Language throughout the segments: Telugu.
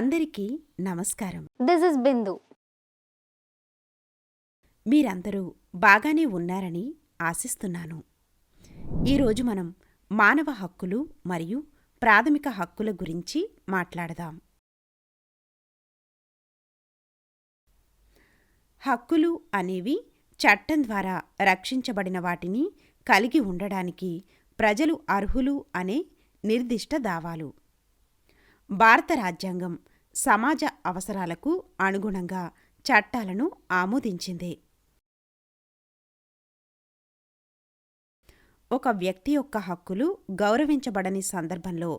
అందరికీ నమస్కారం. దిస్ ఇస్ బిందు. మీరందరూ బాగానే ఉన్నారని ఆశిస్తున్నాను. ఈరోజు మనం మానవ హక్కులు మరియు ప్రాథమిక హక్కుల గురించి మాట్లాడదాం. హక్కులు అనేవి చట్టం ద్వారా రక్షించబడిన వాటిని కలిగి ఉండడానికి ప్రజలు అర్హులు అనే నిర్దిష్ట దావాలు. భారత రాజ్యాంగం సమాజ అవసరాలకు అనుగుణంగా చట్టాలను ఆమోదించింది. ఒక వ్యక్తి యొక్క హక్కులు గౌరవించబడని సందర్భంలో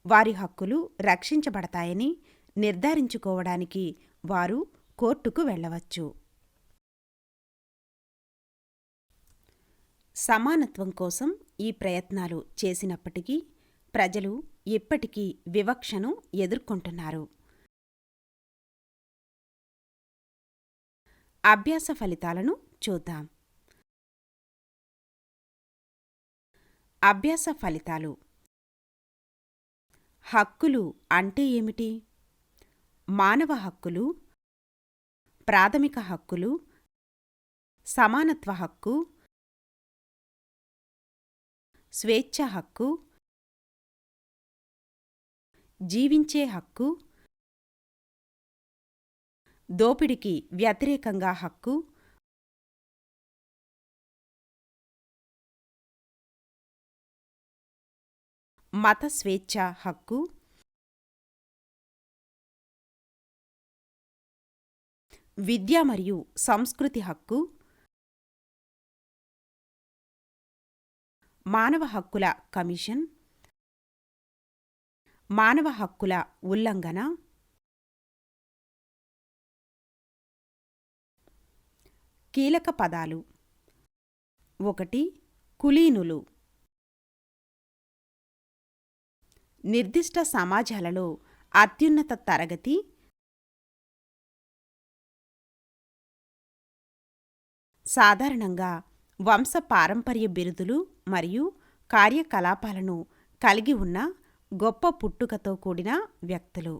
వారి హక్కులు రక్షించబడతాయని నిర్ధారించుకోవడానికి వారు కోర్టుకు వెళ్ళవచ్చు. సమానత్వం కోసం ఈ ప్రయత్నాలు చేసినప్పటికీ ప్రజలు ఇప్పటికీ వివక్షను ఎదుర్కొంటున్నారు. అభ్యాస ఫలితాలను చూద్దాం. అభ్యాస ఫలితాలు. హక్కులు అంటే ఏమిటి? మానవ హక్కులు, ప్రాథమిక హక్కులు, సమానత్వ హక్కు, స్వేచ్ఛ హక్కు, జీవించే హక్కు, దోపిడీకి వ్యతిరేకంగా హక్కు, మత స్వేచ్ఛ హక్కు, విద్య మరియు సంస్కృతి హక్కు, మానవ హక్కుల కమిషన్, మానవ హక్కుల ఉల్లంఘన, కీలక పదాలు. 1. కులీనులు. నిర్దిష్ట సమాజాలలో అత్యున్నత తరగతి, సాధారణంగా వంశపారంపర్య బిరుదులు మరియు కార్యకలాపాలను కలిగి ఉన్న గొప్ప పుట్టుకతో కూడిన వ్యక్తులు.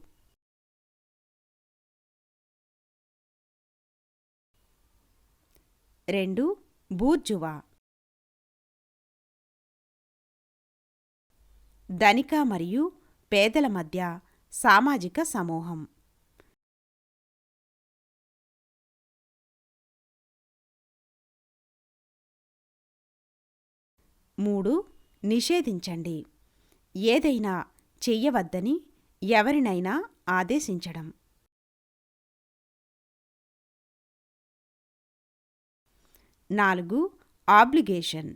2. బూర్జువా. ధనిక మరియు పేదల మధ్య సామాజిక సమూహం. 3. నిషేధించండి. ఏదైనా చెయ్యవద్దని ఎవరినైనా ఆదేశించడం. 4. ఆబ్లిగేషన్.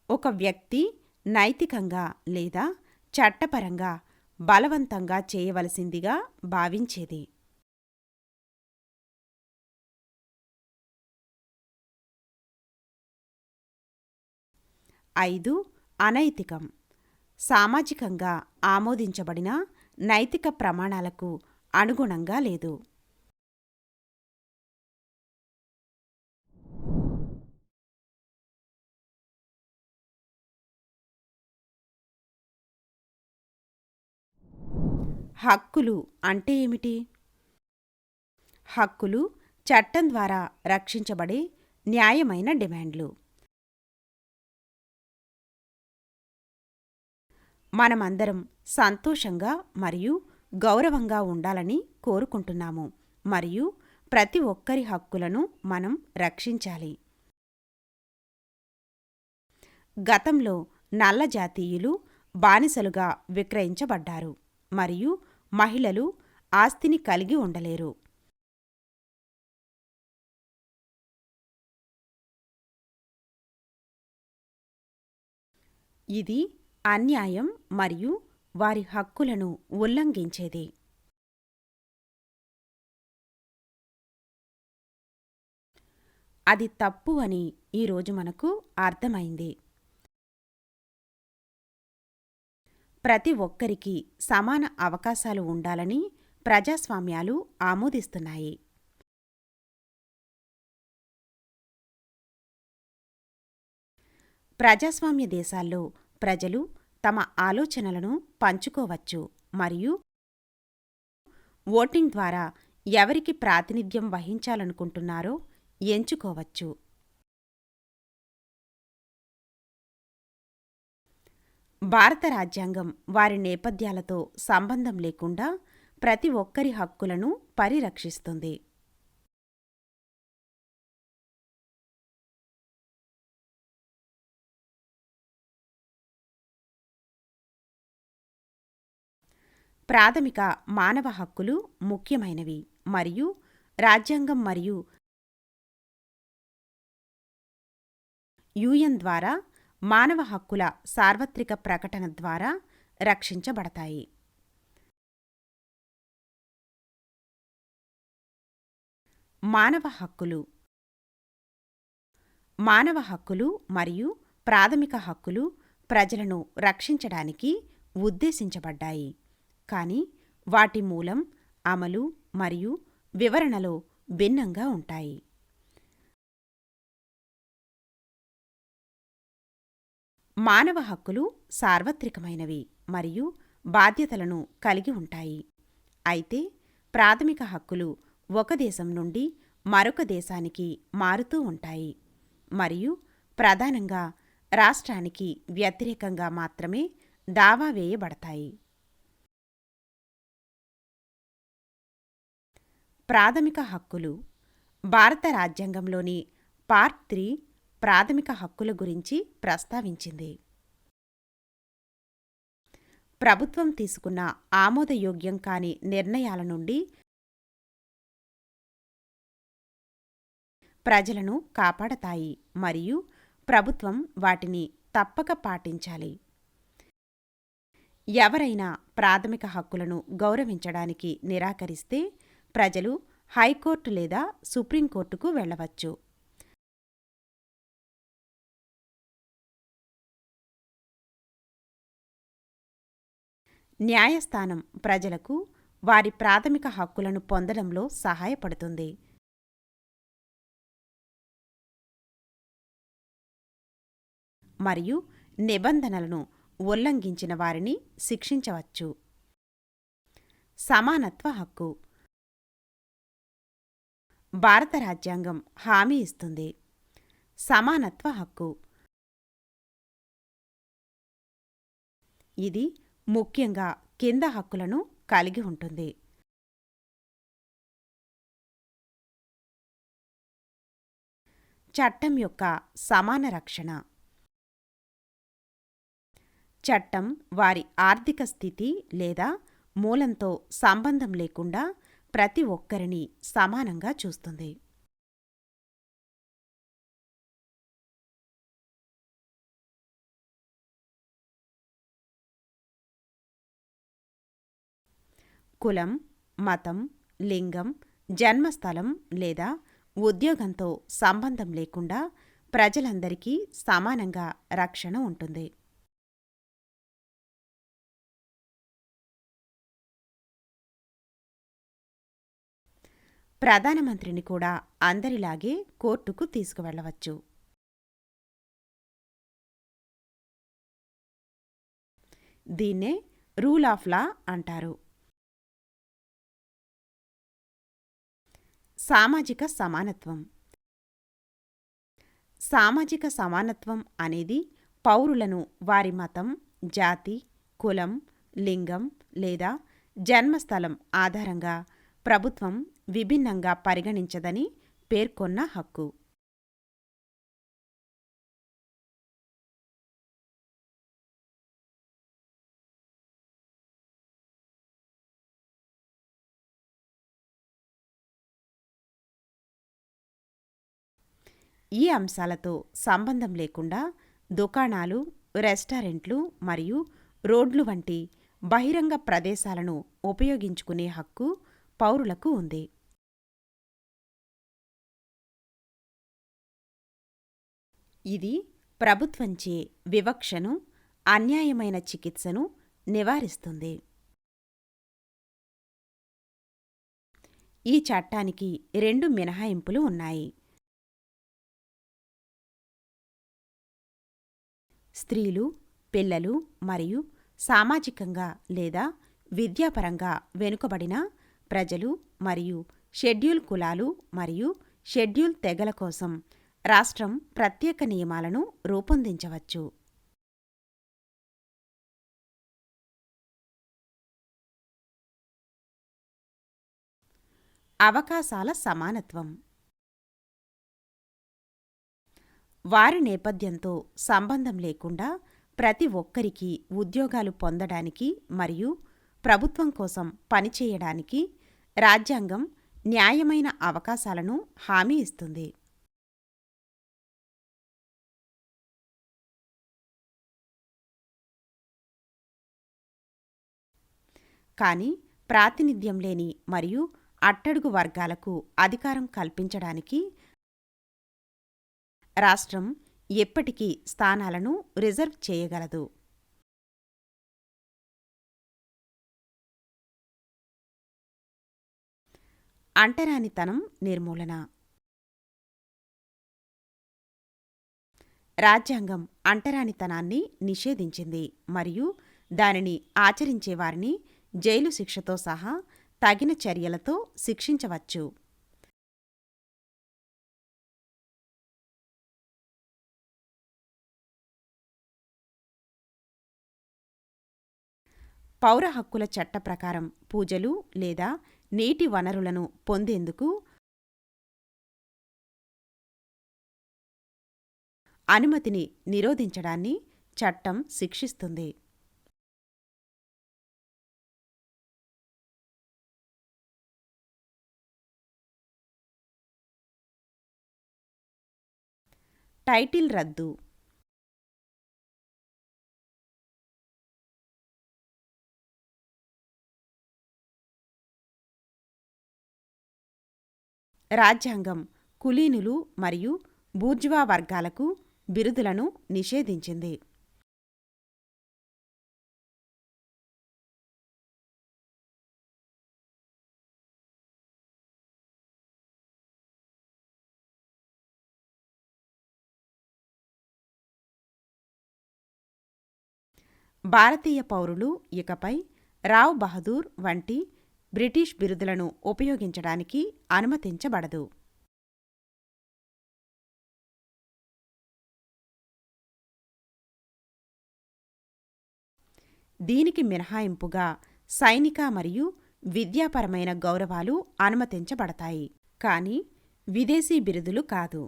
ఒక వ్యక్తి నైతికంగా లేదా చట్టపరంగా బలవంతంగా చేయవలసిందిగా భావించేది. 5. అనైతికం. సామాజికంగా ఆమోదించబడిన నైతిక ప్రమాణాలకు అనుగుణంగా లేదు. హక్కులు అంటే ఏమిటి? హక్కులు చట్టం ద్వారా రక్షించబడే న్యాయమైన డిమాండ్లు. మనమందరం సంతోషంగా మరియు గౌరవంగా ఉండాలని కోరుకుంటున్నాము మరియు ప్రతి ఒక్కరి హక్కులను మనం రక్షించాలి. గతంలో నల్ల జాతీయులు బానిసలుగా విక్రయించబడ్డారు మరియు మహిళలు ఆస్తిని కలిగి ఉండలేరు. ఇది అన్యాయం మరియు వారి హక్కులను ఉల్లంఘించేది. అది తప్పు అని ఈరోజు మనకు అర్థమైంది. ప్రతి ఒక్కరికి సమాన అవకాశాలు ఉండాలని ప్రజాస్వామ్యాలు ఆమోదిస్తున్నాయి. ప్రజాస్వామ్య దేశాల్లో ప్రజలు తమ ఆలోచనలను పంచుకోవచ్చు మరియు ఓటింగ్ ద్వారా ఎవరికి ప్రాతినిధ్యం వహించాలనుకుంటున్నారో ఎంచుకోవచ్చు. భారత రాజ్యాంగం వారి నేపథ్యాలతో సంబంధం లేకుండా ప్రతి ఒక్కరి హక్కులను పరిరక్షిస్తుంది. ప్రాథమిక మానవ హక్కులు ముఖ్యమైనవి మరియు రాజ్యాంగం మరియు యుఎన్ ద్వారా మానవ హక్కుల సార్వత్రిక ప్రకటన ద్వారా రక్షించబడతాయి. మానవ హక్కులు మానవ హక్కులు మరియు ప్రాథమిక హక్కులు ప్రజలను రక్షించడానికి ఉద్దేశించబడ్డాయి, కానీ వాటి మూలం, అమలు మరియు వివరణలో భిన్నంగా ఉంటాయి. మానవ హక్కులు సార్వత్రికమైనవి మరియు బాధ్యతలను కలిగి ఉంటాయి. అయితే ప్రాథమిక హక్కులు ఒక దేశం నుండి మరొక దేశానికి మారుతూ ఉంటాయి మరియు ప్రధానంగా రాష్ట్రానికి వ్యతిరేకంగా మాత్రమే దావా వేయబడతాయి. ప్రాథమిక హక్కులు భారత రాజ్యాంగంలోని పార్ట్ 3 ప్రాథమిక హక్కుల గురించి ప్రస్తావించింది. ప్రభుత్వం తీసుకున్న ఆమోదయోగ్యం కాని నిర్ణయాల నుండి ప్రజలను కాపాడతాయి మరియు ప్రభుత్వం వాటిని తప్పక పాటించాలి. ఎవరైనా ప్రాథమిక హక్కులను గౌరవించడానికి నిరాకరిస్తే ప్రజలు హైకోర్టు లేదా సుప్రీంకోర్టుకు వెళ్ళవచ్చు. న్యాయస్థానం ప్రజలకు వారి ప్రాథమిక హక్కులను పొందడంలో సహాయపడుతుంది. మరియు నిబంధనలను ఉల్లంఘించిన వారిని శిక్షించవచ్చు. సమానత్వ హక్కు భారత రాజ్యాంగం హామీ ఇస్తుంది. సమానత్వ హక్కు ఇది ముఖ్యంగా కింద హక్కులను కలిగి ఉంటుంది. చట్టం యొక్క సమాన రక్షణ చట్టం వారి ఆర్థిక స్థితి లేదా మూలంతో సంబంధం లేకుండా ప్రతి ఒక్కరిని సమానంగా చూస్తుంది. కులం, మతం, లింగం, జన్మస్థలం లేదా ఉద్యోగంతో సంబంధం లేకుండా ప్రజలందరికీ సమానంగా రక్షణ ఉంటుంది. ప్రధానమంత్రిని కూడా అందరిలాగే కోర్టుకు తీసుకువెళ్లవచ్చు. దీన్నే రూల్ ఆఫ్ లా అంటారు. సామాజిక సమానత్వం సామాజిక సమానత్వం అనేది పౌరులను వారి మతం, జాతి, కులం, లింగం లేదా జన్మస్థలం ఆధారంగా ప్రభుత్వం విభిన్నంగా పరిగణించదని పేర్కొన్న హక్కు. ఈ అంశాలతో సంబంధం లేకుండా దుకాణాలు, రెస్టారెంట్లు మరియు రోడ్లు వంటి బహిరంగ ప్రదేశాలను ఉపయోగించుకునే హక్కు పౌరులకు ఉంది. ఇది ప్రభుత్వంచే వివక్షను, అన్యాయమైన చికిత్సను నివారిస్తుంది. ఈ చట్టానికి 2 మినహాయింపులు ఉన్నాయి. స్త్రీలు, పిల్లలు మరియు సామాజికంగా లేదా విద్యాపరంగా వెనుకబడిన ప్రజలు మరియు షెడ్యూల్ కులాలు మరియు షెడ్యూల్ తెగల కోసం రాష్ట్రం ప్రత్యేక నియమాలను రూపొందించవచ్చు. అవకాశాల సమానత్వం. వారి నేపథ్యంతో సంబంధం లేకుండా ప్రతి ఒక్కరికి ఉద్యోగాలు పొందడానికి మరియు ప్రభుత్వం కోసం పనిచేయడానికి రాజ్యాంగం న్యాయమైన అవకాశాలను హామీ ఇస్తుంది. కానీ ప్రాతినిధ్యం లేని మరియు అట్టడుగు వర్గాలకు అధికారం కల్పించడానికి రాష్ట్రం ఎప్పటికీ స్థానాలను రిజర్వ్ చేయగలదు. అంటరానితనం నిర్మూలన. రాజ్యాంగం అంటరానితనాన్ని నిషేధించింది మరియు దానిని ఆచరించేవారిని జైలు శిక్షతో సహా తగిన చర్యలతో శిక్షించవచ్చు. పౌర హక్కుల చట్ట ప్రకారం పూజలు లేదా నీటి వనరులను పొందేందుకు అనుమతిని నిరోధించడాన్ని చట్టం శిక్షిస్తుంది. టైటిల్ రద్దు. రాజ్యాంగం కులీనులు మరియు బూర్జువా వర్గాలకు బిరుదులను నిషేధించింది. భారతీయ పౌరులు ఇకపై రావ్ బహదూర్ వంటి బ్రిటిష్ బిరుదులను ఉపయోగించడానికి అనుమతించబడదు. దీనికి మినహాయింపుగా సైనిక మరియు విద్యాపరమైన గౌరవాలు అనుమతించబడతాయి, కానీ విదేశీ బిరుదులు కాదు.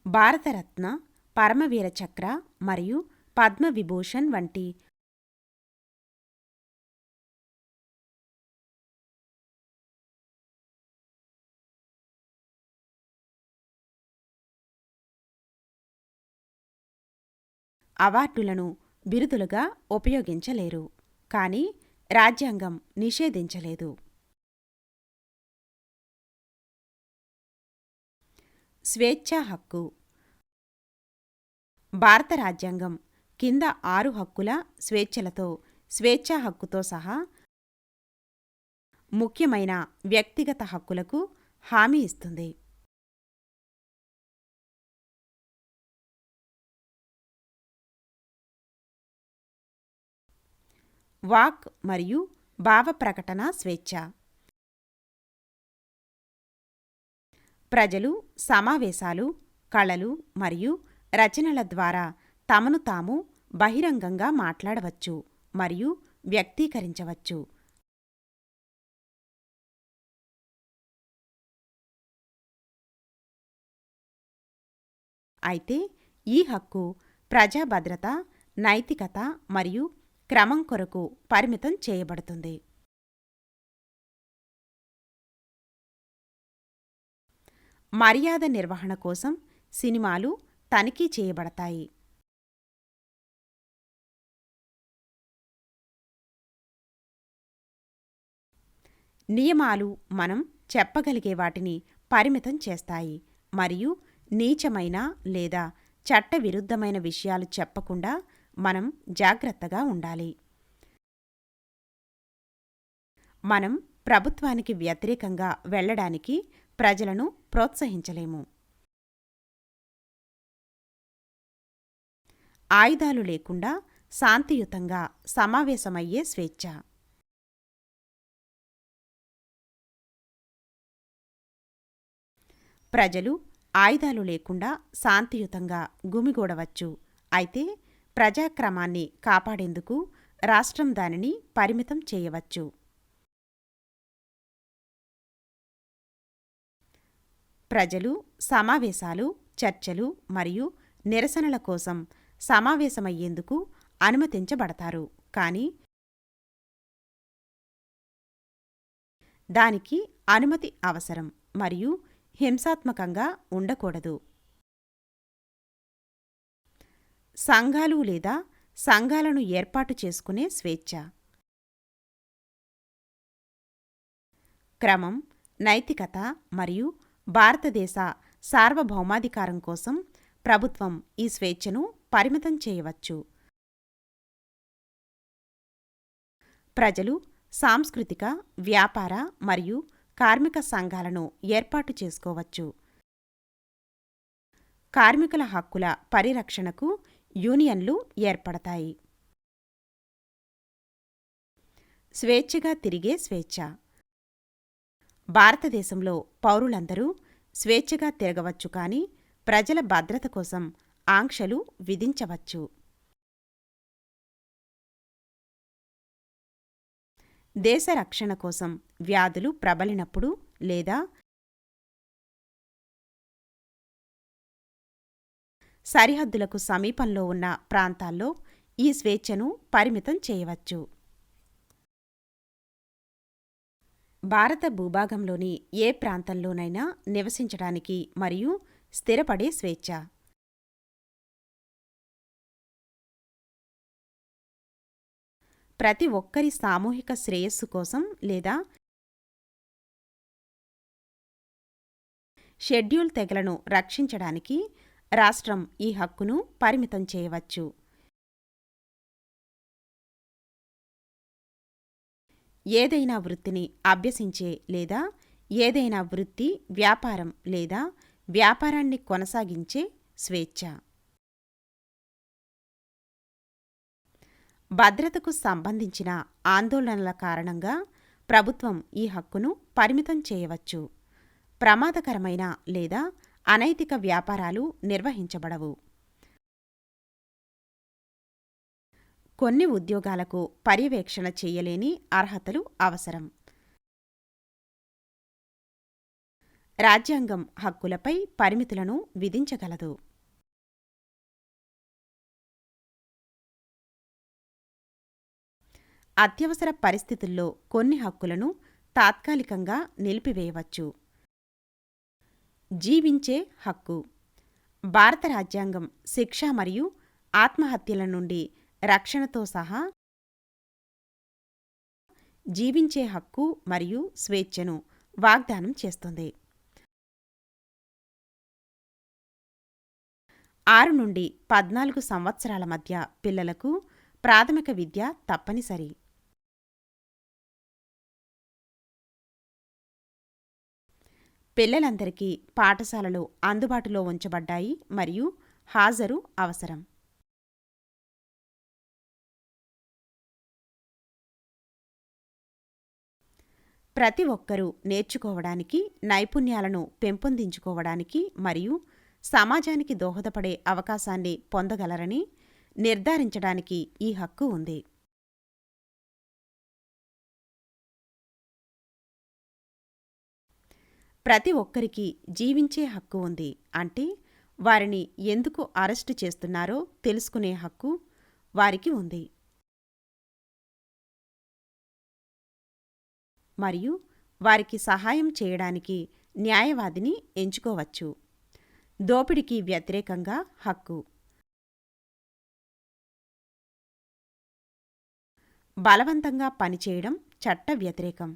భారతరత్న, పరమవీర చక్ర మరియు పద్మవిభూషణ్ వంటి అవార్డులను బిరుదులుగా ఉపయోగించలేరు, కానీ రాజ్యాంగం నిషేధించలేదు. స్వేచ్ఛా హక్కు. భారత రాజ్యాంగం కింద 6 హక్కుల స్వేచ్ఛలతో స్వేచ్ఛా హక్కుతో సహా ముఖ్యమైన వ్యక్తిగత హక్కులకు హామీ ఇస్తుంది. వాక్ మరియు భావ ప్రకటన స్వేచ్ఛ. ప్రజలు సమావేశాలు, కళలు మరియు రచనల ద్వారా తమను తాము బహిరంగంగా మాట్లాడవచ్చు మరియు వ్యక్తీకరించవచ్చు. అయితే ఈ హక్కు ప్రజా భద్రత, నైతికత మరియు క్రమం కొరకు పరిమితం చేయబడుతుంది. మర్యాద నిర్వహణ కోసం సినిమాలు తనిఖీ చేయబడతాయి. నియమాలు మనం చెప్పగలిగే వాటిని పరిమితం చేస్తాయి మరియు నీచమైన లేదా చట్టవిరుద్ధమైన విషయాలు చెప్పకుండా మనం జాగ్రత్తగా ఉండాలి. మనం ప్రభుత్వానికి వ్యతిరేకంగా వెళ్ళడానికి ప్రజలను ప్రోత్సహించలేము. ఆయుధాలు లేకుండా శాంతియుతంగా సమావేశమయ్యే స్వేచ్ఛ. ప్రజలు ఆయుధాలు లేకుండా శాంతియుతంగా గుమిగూడవచ్చు. అయితే ప్రజాక్రమాన్ని కాపాడేందుకు రాష్ట్రం దానిని పరిమితం చేయవచ్చు. ప్రజలు సమావేశాలు, చర్చలు మరియు నిరసనల కోసం సమావేశమయ్యేందుకు అనుమతించబడతారు, కానీ దానికి అనుమతి అవసరం మరియు హింసాత్మకంగా ఉండకూడదు. సంఘాలు లేదా సంఘాలను ఏర్పాటు చేసుకునే స్వేచ్ఛ. క్రమం, నైతికత మరియు భారతదేశ సార్వభౌమాధికారం కోసం ప్రభుత్వం ఈ స్వేచ్ఛను పరిమితం చేయవచ్చు. ప్రజలు సాంస్కృతిక, వ్యాపార మరియు కార్మిక సంఘాలను ఏర్పాటు చేసుకోవచ్చు. కార్మికుల హక్కుల పరిరక్షణకు యూనియన్లు ఏర్పడతాయి. స్వేచ్ఛగా తిరిగే స్వేచ్ఛ. భారతదేశంలో పౌరులందరూ స్వేచ్ఛగా తిరగవచ్చు, కానీ ప్రజల భద్రత కోసం ఆంక్షలు విధించవచ్చు. దేశ రక్షణ కోసం వ్యాధులు ప్రబలినప్పుడు లేదా సరిహద్దులకు సమీపంలో ఉన్న ప్రాంతాల్లో ఈ స్వేచ్ఛను పరిమితం చేయవచ్చు. భారత భూభాగంలోని ఏ ప్రాంతంలోనైనా నివసించడానికి మరియు స్థిరపడే స్వేచ్ఛ. ప్రతి ఒక్కరి సామూహిక శ్రేయస్సు కోసం లేదా షెడ్యూల్ తెగలను రక్షించడానికి రాష్ట్రం ఈ హక్కును పరిమితం చేయవచ్చు. ఏదైనా వృత్తిని అభ్యసించే లేదా ఏదైనా వృత్తి, వ్యాపారం లేదా వ్యాపారాన్ని కొనసాగించే స్వేచ్ఛ. భద్రతకు సంబంధించిన ఆందోళనల కారణంగా ప్రభుత్వం ఈ హక్కును పరిమితం చేయవచ్చు. ప్రమాదకరమైన లేదా అనైతిక వ్యాపారాలు నిర్వహించబడవు. కొన్ని ఉద్యోగాలకు పర్యవేక్షణ చేయలేని అర్హతలు అవసరం. రాజ్యాంగం హక్కులపై పరిమితులను విధించగలదు. అత్యవసర పరిస్థితుల్లో కొన్ని హక్కులను తాత్కాలికంగా నిలిపివేయవచ్చు. జీవించే హక్కు. భారత రాజ్యాంగం శిక్ష మరియు ఆత్మహత్యల నుండి రక్షణతో సహా జీవించే హక్కు మరియు స్వేచ్ఛను వాగ్దానం చేస్తుంది. 6 నుండి 14 సంవత్సరాల మధ్య పిల్లలకు ప్రాథమిక విద్య తప్పనిసరి. పిల్లలందరికీ పాఠశాలలు అందుబాటులో ఉంచబడ్డాయి మరియు హాజరు అవసరం. ప్రతి ఒక్కరూ నేర్చుకోవడానికి, నైపుణ్యాలను పెంపొందించుకోవడానికి మరియు సమాజానికి దోహదపడే అవకాశాన్ని పొందగలరని నిర్ధారించడానికి ఈ హక్కు ఉంది. ప్రతి ఒక్కరికి జీవించే హక్కు ఉంది అంటే వారిని ఎందుకు అరెస్టు చేస్తున్నారో తెలుసుకునే హక్కు వారికి ఉంది. మరియు వారికి సహాయం చేయడానికి న్యాయవాదిని ఎంచుకోవచ్చు. దోపిడీకి వ్యతిరేకంగా హక్కు. బలవంతంగా పనిచేయడం చట్ట వ్యతిరేకం.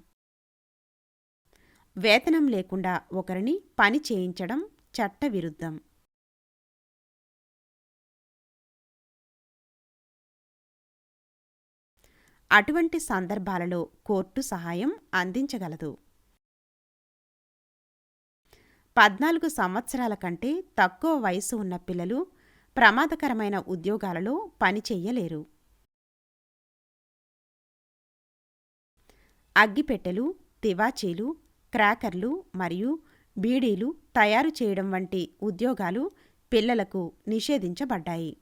వేతనం లేకుండా ఒకరిని పని చేయించడం చట్టవిరుద్ధం. అటువంటి సందర్భాలలో కోర్టు సహాయం అందించగలదు. 14 సంవత్సరాల కంటే తక్కువ వయసు ఉన్న పిల్లలు ప్రమాదకరమైన ఉద్యోగాలలో పనిచెయ్యలేరు. అగ్గిపెట్టెలు, తివాచీలు, క్రాకర్లు మరియు బీడీలు తయారు చేయడం వంటి ఉద్యోగాలు పిల్లలకు నిషేధించబడ్డాయి.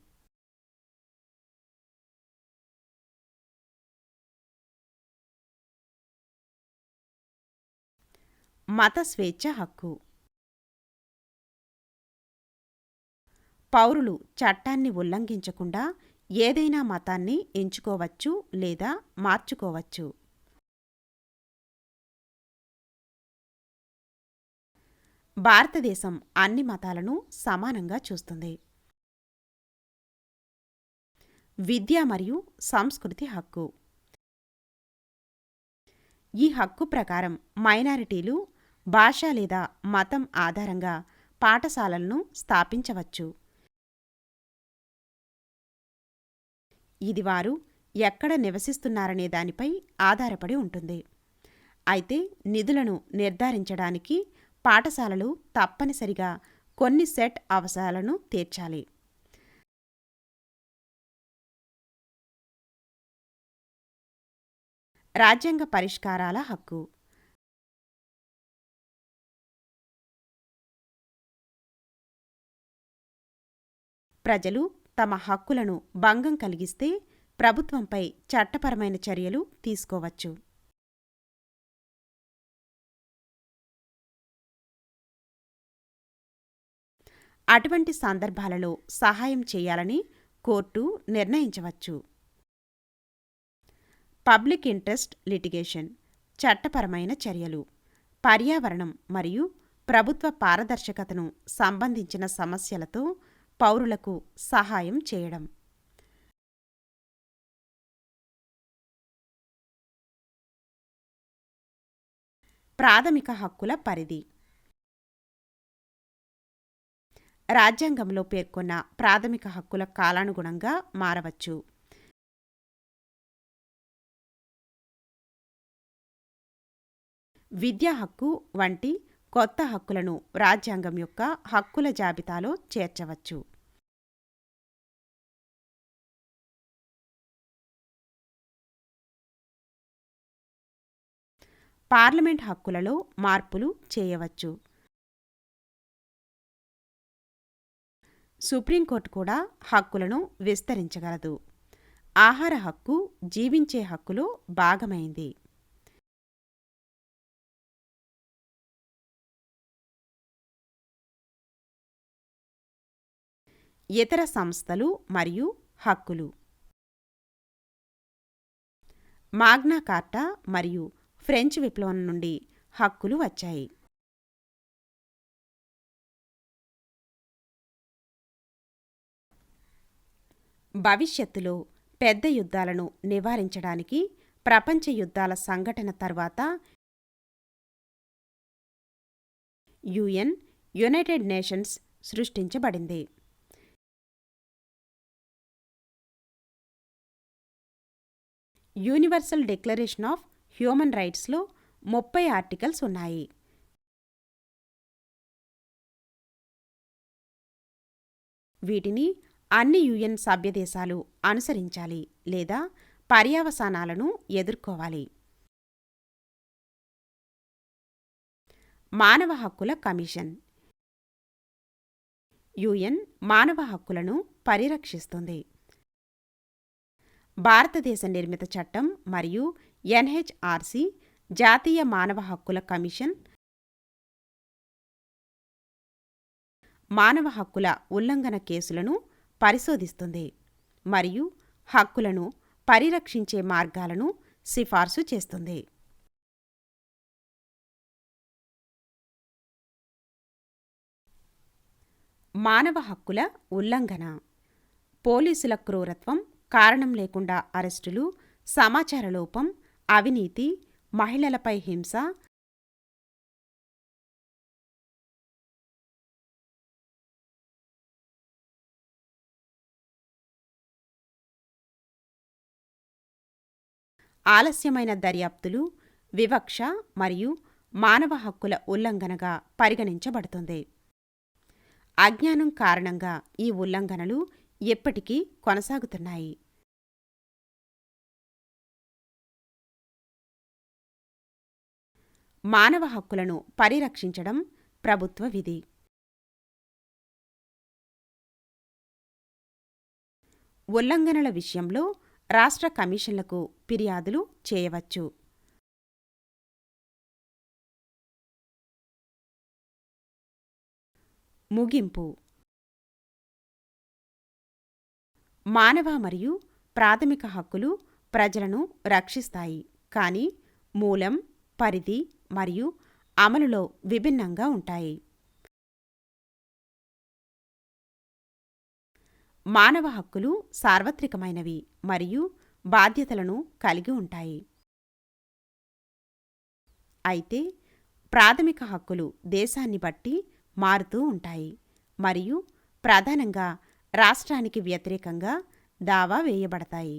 మత స్వేచ్ఛ హక్కు. పౌరులు చట్టాన్ని ఉల్లంఘించకుండా ఏదైనా మతాన్ని ఎంచుకోవచ్చు లేదా మార్చుకోవచ్చు. భారతదేశం అన్ని మతాలను సమానంగా చూస్తుంది. విద్య మరియు సంస్కృతి హక్కు. ఈ హక్కు ప్రకారం మైనారిటీలు భాష లేదా మతం ఆధారంగా పాఠశాలలను స్థాపించవచ్చు. ఇది వారు ఎక్కడ నివసిస్తున్నారనే దానిపై ఆధారపడి ఉంటుంది. అయితే నిధులను నిర్ధారించడానికి పాఠశాలలు తప్పనిసరిగా కొన్ని సెట్ అవసరాలను తీర్చాలి. రాజ్యాంగ పరిష్కారాల హక్కు. ప్రజలు తమ హక్కులను భంగం కలిగిస్తే ప్రభుత్వంపై చట్టపరమైన చర్యలు తీసుకోవచ్చు. అటువంటి సందర్భాలలో సహాయం చేయాలని కోర్టు నిర్ణయించవచ్చు. పబ్లిక్ ఇంట్రెస్ట్ లిటిగేషన్ చట్టపరమైన చర్యలు, పర్యావరణం మరియు ప్రభుత్వ పారదర్శకతను సంబంధించిన సమస్యలతో పౌరులకు సహాయం చేయడం. ప్రాథమిక హక్కుల పరిధి. రాజ్యాంగంలో పేర్కొన్న ప్రాథమిక హక్కుల కాలానుగుణంగా మారవచ్చు. విద్యా హక్కు వంటి కొత్త హక్కులను రాజ్యాంగం యొక్క హక్కుల జాబితాలో చేర్చవచ్చు. పార్లమెంట్ హక్కులలో మార్పులు చేయవచ్చు. సుప్రీంకోర్టు కూడా హక్కులను విస్తరించగలదు. ఆహార హక్కు జీవించే హక్కులో భాగమైంది. ఇతర సంస్థలు మరియు హక్కులు. మాగ్నా కార్టా మరియు ఫ్రెంచ్ విప్లవం నుండి హక్కులు వచ్చాయి. భవిష్యత్తులో పెద్ద యుద్ధాలను నివారించడానికి ప్రపంచ యుద్ధాల సంఘటన తర్వాత యునైటెడ్ నేషన్స్ సృష్టించబడింది. యూనివర్సల్ డిక్లరేషన్ ఆఫ్ హ్యూమన్ రైట్స్లో 30 ఆర్టికల్స్ ఉన్నాయి. వీటిని అన్ని యుఎన్ సభ్యదేశాలు అనుసరించాలి లేదా పర్యవసానాలను ఎదుర్కోవాలి. మానవ హక్కుల కమిషన్ యుఎన్ మానవ హక్కులను పరిరక్షిస్తుంది. భారతదేశ నిర్మిత చట్టం మరియు ఎన్హెచ్ఆర్సి జాతీయ మానవ హక్కుల కమిషన్ మానవ హక్కుల ఉల్లంఘన కేసులను పరిశోధిస్తుంది మరియు హక్కులను పరిరక్షించే మార్గాలను సిఫార్సు చేస్తుంది. మానవ హక్కుల ఉల్లంఘన. పోలీసుల క్రూరత్వం, కారణం లేకుండా అరెస్టులు, సమాచార లోపం, అవినీతి, మహిళలపై హింస, ఆలస్యమైన దర్యాప్తులు, వివక్ష మరియు మానవ హక్కుల ఉల్లంఘనగా పరిగణించబడుతుంది. అజ్ఞానం కారణంగా ఈ ఉల్లంఘనలు ఎప్పటికీ కొనసాగుతున్నాయి. మానవ హక్కులను పరిరక్షించడం ప్రభుత్వ విధి. ఉల్లంఘనల విషయంలో రాష్ట్ర కమిషన్లకు ఫిర్యాదులు చేయవచ్చు. ముగింపు. మానవ మరియు ప్రాథమిక హక్కులు ప్రజలను రక్షిస్తాయి, కానీ మూలం, పరిధి మరియు అమలులో విభిన్నంగా ఉంటాయి. మానవ హక్కులు సార్వత్రికమైనవి మరియు బాధ్యతలను కలిగి ఉంటాయి. అయితే ప్రాథమిక హక్కులు దేశాన్ని బట్టి మారుతూ ఉంటాయి మరియు ప్రధానంగా రాష్ట్రానికి వ్యతిరేకంగా దావా వేయబడతాయి.